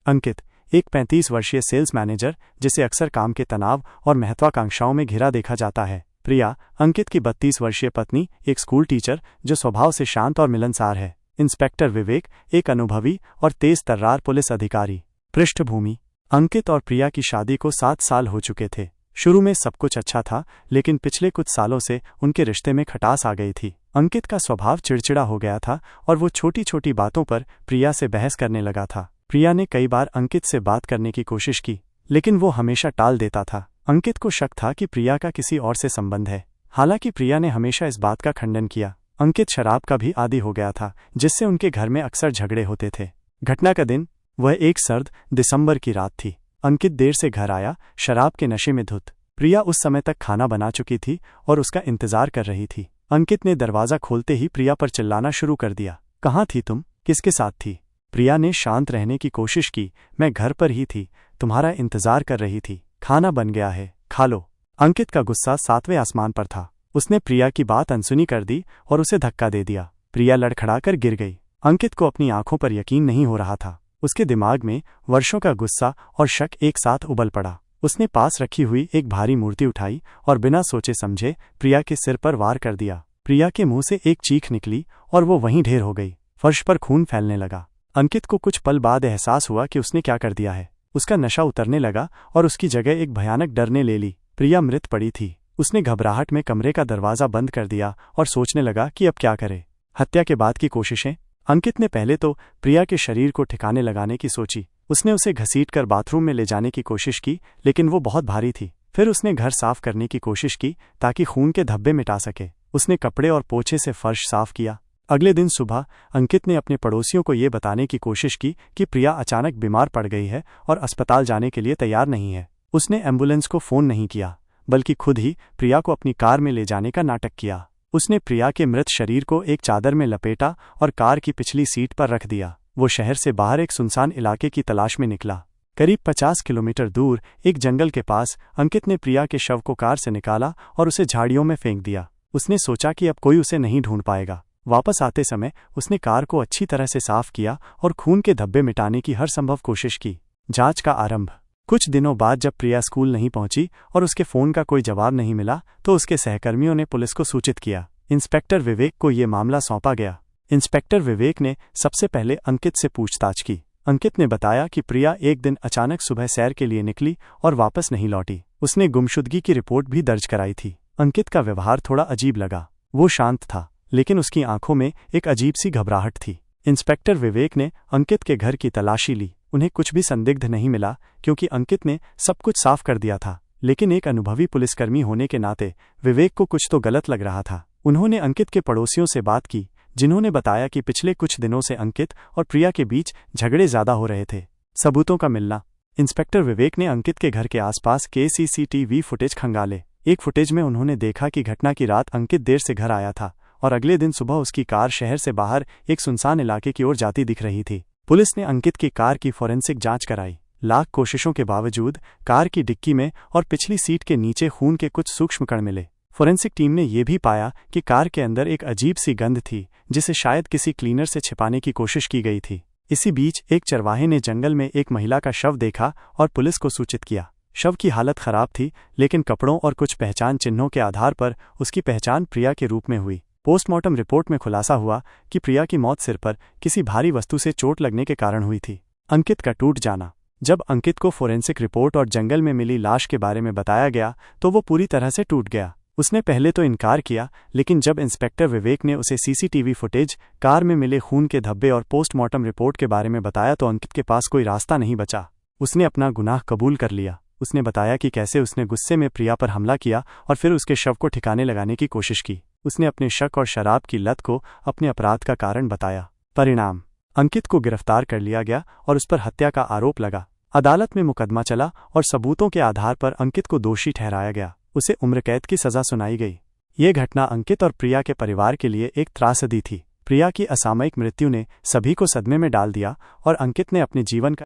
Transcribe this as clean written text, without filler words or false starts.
अंकित, एक 35 वर्षीय sales manager जिसे अक्सर काम के तनाव और महत्वाकांक्षाओं में घिरा देखा जाता है। प्रिया, अंकित की 32 वर्षीय पत्नी, एक स्कूल टीचर जो स्वभाव से शांत और मिलनसार है। इंस्पेक्टर विवेक, एक अनुभवी और तेज तर्रार पुलिस अधिकारी। पृष्ठभूमि: अंकित और प्रिया की शादी को 7 साल हो चुके थे। शुरू में सब कुछ अच्छा था, लेकिन पिछले कुछ सालों से उनके रिश्ते में खटास आ गई थी। अंकित का स्वभाव चिड़चिड़ा हो गया था और वो छोटी छोटी बातों पर प्रिया से बहस करने लगा था। प्रिया ने कई बार अंकित से बात करने की कोशिश की, लेकिन वो हमेशा टाल देता था। अंकित को शक था कि प्रिया का किसी और से संबंध है। हालांकि प्रिया ने हमेशा इस बात का खंडन किया। अंकित शराब का भी आदी हो गया था, जिससे उनके घर में अक्सर झगड़े होते थे। घटना का दिन, वह एक सर्द दिसंबर की रात थी। अंकित देर से घर आया, शराब के नशे में धुत। प्रिया उस समय तक खाना बना चुकी थी और उसका इंतजार कर रही थी। अंकित ने दरवाजा खोलते ही प्रिया पर चिल्लाना शुरू कर दिया। कहाँ थी तुम? किसके साथ थी? प्रिया ने शांत रहने की कोशिश की। मैं घर पर ही थी, तुम्हारा इंतजार कर रही थी। खाना बन गया है, खा लो। अंकित का गुस्सा 7वें आसमान पर था। उसने प्रिया की बात अनसुनी कर दी और उसे धक्का दे दिया। प्रिया लड़खड़ाकर गिर गई। अंकित को अपनी आंखों पर यकीन नहीं हो रहा था। उसके दिमाग में वर्षों का गुस्सा और शक एक साथ उबल पड़ा। उसने पास रखी हुई एक भारी मूर्ति उठाई और बिना सोचे समझे प्रिया के सिर पर वार कर दिया। प्रिया के मुंह से एक चीख निकली और वो वहीं ढेर हो गई। फर्श पर खून फैलने लगा। अंकित को कुछ पल बाद एहसास हुआ कि उसने क्या कर दिया है। उसका नशा उतरने लगा और उसकी जगह एक भयानक डर ने ले ली। प्रिया मृत पड़ी थी। उसने घबराहट में कमरे का दरवाजा बंद कर दिया और सोचने लगा कि अब क्या करे। हत्या के बाद की कोशिशें। अंकित ने पहले तो प्रिया के शरीर को ठिकाने लगाने की सोची। उसने उसे घसीटकर बाथरूम में ले जाने की कोशिश की, लेकिन वो बहुत भारी थी। फिर उसने घर साफ करने की कोशिश की ताकि खून के धब्बे मिटा सके। उसने कपड़े और पोछे से फर्श साफ किया। अगले दिन सुबह अंकित ने अपने पड़ोसियों को ये बताने की कोशिश की कि प्रिया अचानक बीमार पड़ गई है और अस्पताल जाने के लिए तैयार नहीं है। उसने एम्बुलेंस को फ़ोन नहीं किया, बल्कि खुद ही प्रिया को अपनी कार में ले जाने का नाटक किया। उसने प्रिया के मृत शरीर को एक चादर में लपेटा और कार की पिछली सीट पर रख दिया। वो शहर से बाहर एक सुनसान इलाके की तलाश में निकला। करीब 50 किलोमीटर दूर एक जंगल के पास अंकित ने प्रिया के शव को कार से निकाला और उसे झाड़ियों में फेंक दिया। उसने सोचा कि अब कोई उसे नहीं ढूंढ पाएगा। वापस आते समय उसने कार को अच्छी तरह से साफ किया और खून के धब्बे मिटाने की हर संभव कोशिश की। जांच का आरंभ। कुछ दिनों बाद जब प्रिया स्कूल नहीं पहुंची और उसके फ़ोन का कोई जवाब नहीं मिला, तो उसके सहकर्मियों ने पुलिस को सूचित किया। इंस्पेक्टर विवेक को ये मामला सौंपा गया। इंस्पेक्टर विवेक ने सबसे पहले अंकित से पूछताछ की। अंकित ने बताया कि प्रिया एक दिन अचानक सुबह सैर के लिए निकली और वापस नहीं लौटी। उसने गुमशुदगी की रिपोर्ट भी दर्ज कराई थी। अंकित का व्यवहार थोड़ा अजीब लगा। वो शांत था, लेकिन उसकी आंखों में एक अजीब सी घबराहट थी। इंस्पेक्टर विवेक ने अंकित के घर की तलाशी ली। उन्हें कुछ भी संदिग्ध नहीं मिला, क्योंकि अंकित ने सब कुछ साफ कर दिया था। लेकिन एक अनुभवी पुलिसकर्मी होने के नाते विवेक को कुछ तो गलत लग रहा था। उन्होंने अंकित के पड़ोसियों से बात की, जिन्होंने बताया कि पिछले कुछ दिनों से अंकित और प्रिया के बीच झगड़े ज्यादा हो रहे थे। सबूतों का मिलना। इंस्पेक्टर विवेक ने अंकित के घर के आसपास के CCTV फुटेज खंगाले। एक फुटेज में उन्होंने देखा कि घटना की रात अंकित देर से घर आया था और अगले दिन सुबह उसकी कार शहर से बाहर एक सुनसान इलाके की ओर जाती दिख रही थी। पुलिस ने अंकित की कार की फोरेंसिक जांच कराई। लाख कोशिशों के बावजूद कार की डिक्की में और पिछली सीट के नीचे खून के कुछ सूक्ष्म कण मिले। फोरेंसिक टीम ने यह भी पाया कि कार के अंदर एक अजीब सी गंध थी, जिसे शायद किसी क्लीनर से छिपाने की कोशिश की गई थी। इसी बीच एक चरवाहे ने जंगल में एक महिला का शव देखा और पुलिस को सूचित किया। शव की हालत खराब थी, लेकिन कपड़ों और कुछ पहचान चिन्हों के आधार पर उसकी पहचान प्रिया के रूप में हुई। पोस्टमार्टम रिपोर्ट में खुलासा हुआ कि प्रिया की मौत सिर पर किसी भारी वस्तु से चोट लगने के कारण हुई थी। अंकित का टूट जाना। जब अंकित को फोरेंसिक रिपोर्ट और जंगल में मिली लाश के बारे में बताया गया, तो वो पूरी तरह से टूट गया। उसने पहले तो इनकार किया, लेकिन जब इंस्पेक्टर विवेक ने उसे CCTV फुटेज, कार में मिले खून के धब्बे और पोस्टमार्टम रिपोर्ट के बारे में बताया, तो अंकित के पास कोई रास्ता नहीं बचा। उसने अपना गुनाह कबूल कर लिया। उसने बताया कि कैसे उसने गुस्से में प्रिया पर हमला किया और फिर उसके शव को ठिकाने लगाने की कोशिश की। उसने अपने शक और शराब की लत को अपने अपराध का कारण बताया। परिणाम: अंकित को गिरफ्तार कर लिया गया और उस पर हत्या का आरोप लगा। अदालत में मुकदमा चला और सबूतों के आधार पर अंकित को दोषी ठहराया गया। उसे उम्र कैद की सजा सुनाई गई। ये घटना अंकित और प्रिया के परिवार के लिए एक त्रासदी थी। प्रिया की असामयिक मृत्यु ने सभी को सदमे में डाल दिया और अंकित ने अपने जीवन का